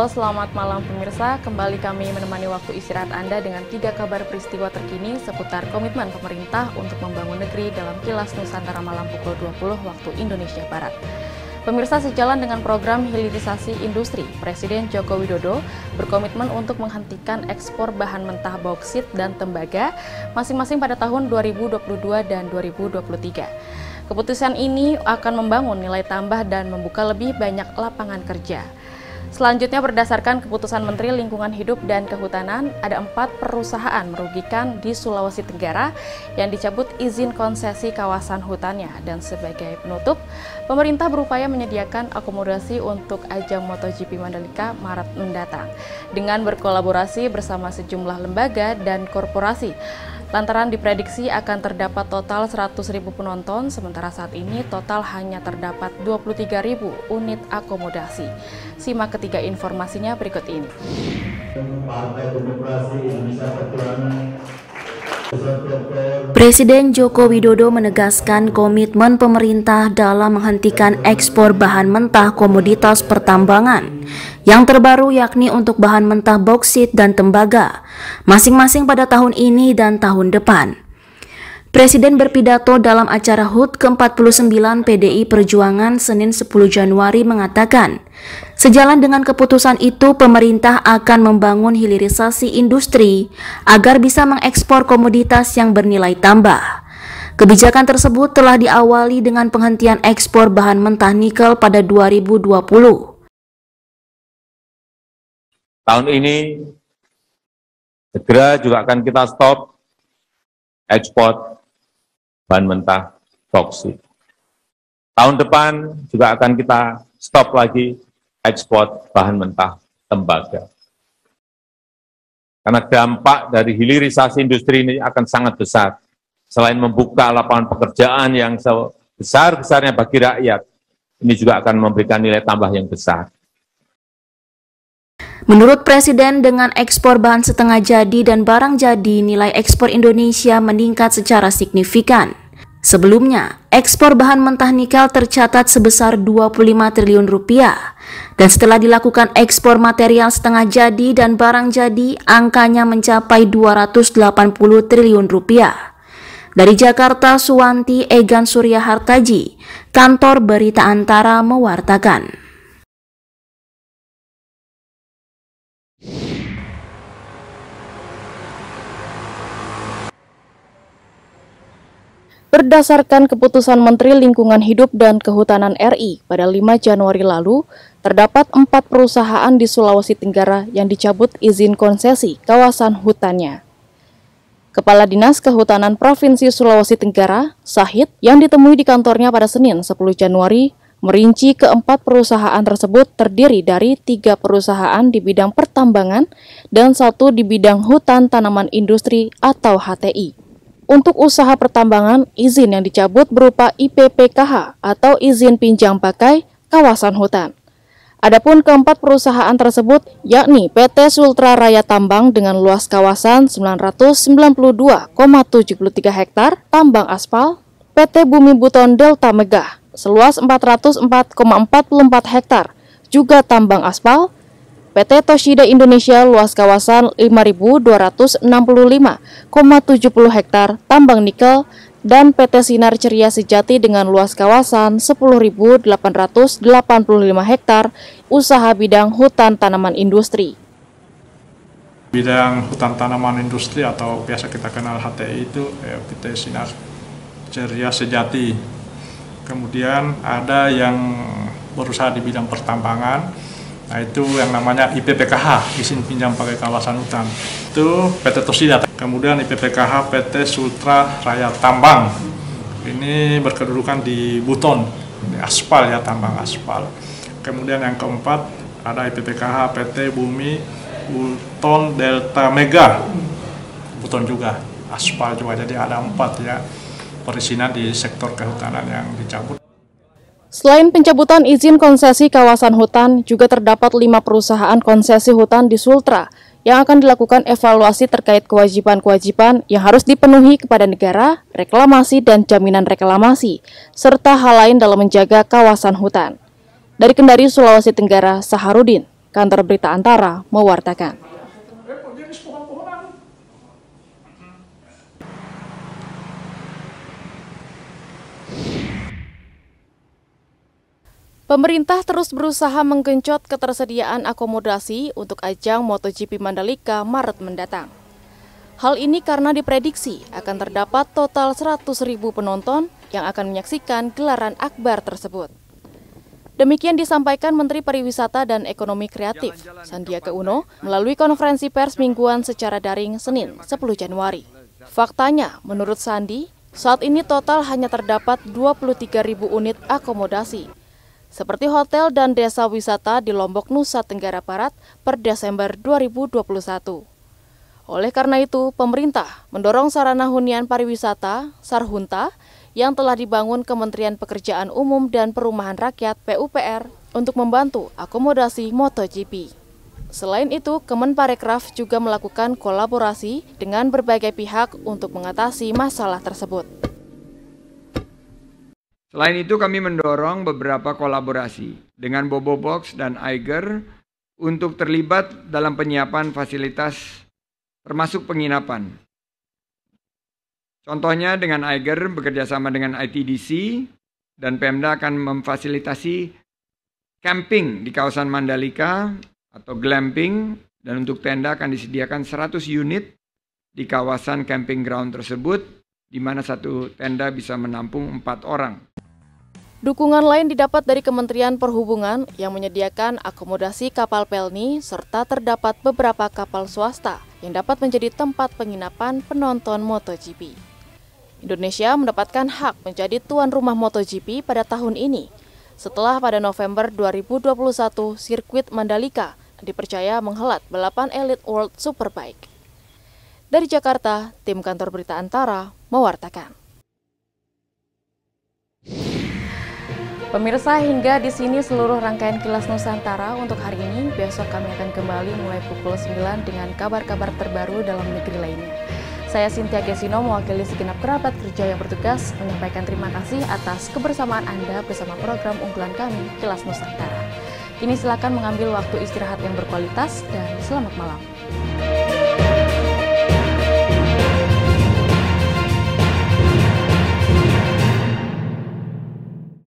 Halo, selamat malam pemirsa. Kembali kami menemani waktu istirahat Anda dengan 3 kabar peristiwa terkini seputar komitmen pemerintah untuk membangun negeri dalam Kilas Nusantara malam pukul 20 waktu Indonesia Barat. Pemirsa, sejalan dengan program hilirisasi industri, Presiden Joko Widodo berkomitmen untuk menghentikan ekspor bahan mentah bauksit dan tembaga masing-masing pada tahun 2022 dan 2023. Keputusan ini akan membangun nilai tambah dan membuka lebih banyak lapangan kerja. Selanjutnya, berdasarkan keputusan Menteri Lingkungan Hidup dan Kehutanan, ada 4 perusahaan merugikan di Sulawesi Tenggara yang dicabut izin konsesi kawasan hutannya. Dan sebagai penutup, pemerintah berupaya menyediakan akomodasi untuk ajang MotoGP Mandalika Maret mendatang dengan berkolaborasi bersama sejumlah lembaga dan korporasi. Lantaran diprediksi akan terdapat total 100.000 penonton, sementara saat ini total hanya terdapat 23.000 unit akomodasi. Simak ketiga informasinya berikut ini. Presiden Joko Widodo menegaskan komitmen pemerintah dalam menghentikan ekspor bahan mentah komoditas pertambangan yang terbaru, yakni untuk bahan mentah bauksit dan tembaga, masing-masing pada tahun ini dan tahun depan. Presiden berpidato dalam acara HUT ke-49 PDI Perjuangan Senin 10 Januari mengatakan, sejalan dengan keputusan itu pemerintah akan membangun hilirisasi industri agar bisa mengekspor komoditas yang bernilai tambah. Kebijakan tersebut telah diawali dengan penghentian ekspor bahan mentah nikel pada 2020. Tahun ini segera juga akan kita stop ekspor bahan mentah bauksit. Tahun depan juga akan kita stop lagi ekspor bahan mentah tembaga. Karena dampak dari hilirisasi industri ini akan sangat besar. Selain membuka lapangan pekerjaan yang sebesar-besarnya bagi rakyat, ini juga akan memberikan nilai tambah yang besar. Menurut Presiden, dengan ekspor bahan setengah jadi dan barang jadi, nilai ekspor Indonesia meningkat secara signifikan. Sebelumnya, ekspor bahan mentah nikel tercatat sebesar 25 triliun rupiah, dan setelah dilakukan ekspor material setengah jadi dan barang jadi, angkanya mencapai 280 triliun rupiah. Dari Jakarta, Suwanti Egan Surya Hartaji, Kantor Berita Antara mewartakan. Berdasarkan keputusan Menteri Lingkungan Hidup dan Kehutanan RI pada 5 Januari lalu, terdapat 4 perusahaan di Sulawesi Tenggara yang dicabut izin konsesi kawasan hutannya. Kepala Dinas Kehutanan Provinsi Sulawesi Tenggara, Sahid, yang ditemui di kantornya pada Senin 10 Januari, merinci keempat perusahaan tersebut terdiri dari 3 perusahaan di bidang pertambangan dan 1 di bidang hutan tanaman industri atau HTI. Untuk usaha pertambangan, izin yang dicabut berupa IPPKH atau izin pinjam pakai kawasan hutan. Adapun keempat perusahaan tersebut yakni PT Sultra Raya Tambang dengan luas kawasan 992,73 hektar tambang aspal, PT Bumi Buton Delta Megah seluas 404,44 hektar juga tambang aspal, PT Toshida Indonesia luas kawasan 5.265,70 hektar tambang nikel, dan PT Sinar Ceria Sejati dengan luas kawasan 10.885 hektar usaha bidang hutan tanaman industri. Bidang hutan tanaman industri atau biasa kita kenal HTI itu PT Sinar Ceria Sejati. Kemudian ada yang berusaha di bidang pertambangan. Nah, itu yang namanya IPPKH, izin pinjam pakai kawasan hutan. Itu PT Toshida. Kemudian IPPKH PT Sultra Raya Tambang. Ini berkedudukan di Buton, di aspal ya, tambang aspal. Kemudian yang keempat ada IPPKH PT Bumi Buton Delta Megah. Buton juga, aspal juga. Jadi ada 4 ya perizinan di sektor kehutanan yang dicabut. Selain pencabutan izin konsesi kawasan hutan, juga terdapat 5 perusahaan konsesi hutan di Sultra yang akan dilakukan evaluasi terkait kewajiban-kewajiban yang harus dipenuhi kepada negara, reklamasi dan jaminan reklamasi, serta hal lain dalam menjaga kawasan hutan. Dari Kendari, Sulawesi Tenggara, Saharudin. Kantor Berita Antara mewartakan. Pemerintah terus berusaha menggenjot ketersediaan akomodasi untuk ajang MotoGP Mandalika Maret mendatang. Hal ini karena diprediksi akan terdapat total 100.000 penonton yang akan menyaksikan gelaran akbar tersebut. Demikian disampaikan Menteri Pariwisata dan Ekonomi Kreatif, Sandiaga Uno, melalui konferensi pers mingguan secara daring Senin, 10 Januari. Faktanya, menurut Sandi, saat ini total hanya terdapat 23.000 unit akomodasi, seperti hotel dan desa wisata di Lombok, Nusa Tenggara Barat per Desember 2021. Oleh karena itu, pemerintah mendorong sarana hunian pariwisata, Sarhunta, yang telah dibangun Kementerian Pekerjaan Umum dan Perumahan Rakyat (PUPR) untuk membantu akomodasi MotoGP. Selain itu, Kemenparekraf juga melakukan kolaborasi dengan berbagai pihak untuk mengatasi masalah tersebut. Selain itu, kami mendorong beberapa kolaborasi dengan Bobo Box dan Eiger untuk terlibat dalam penyiapan fasilitas termasuk penginapan. Contohnya dengan Eiger bekerjasama dengan ITDC dan Pemda akan memfasilitasi camping di kawasan Mandalika atau glamping, dan untuk tenda akan disediakan 100 unit di kawasan camping ground tersebut, di mana satu tenda bisa menampung 4 orang. Dukungan lain didapat dari Kementerian Perhubungan yang menyediakan akomodasi kapal pelni serta terdapat beberapa kapal swasta yang dapat menjadi tempat penginapan penonton MotoGP. Indonesia mendapatkan hak menjadi tuan rumah MotoGP pada tahun ini, setelah pada November 2021 sirkuit Mandalika dipercaya menghelat balapan Elite World Superbike. Dari Jakarta, tim Kantor Berita Antara mewartakan. Pemirsa, hingga di sini seluruh rangkaian Kilas Nusantara untuk hari ini. Besok kami akan kembali mulai pukul 9 dengan kabar-kabar terbaru dalam negeri lainnya. Saya Cynthia Gesino mewakili segenap kerabat kerja yang bertugas menyampaikan terima kasih atas kebersamaan Anda bersama program unggulan kami, Kilas Nusantara. Kini silakan mengambil waktu istirahat yang berkualitas dan selamat malam.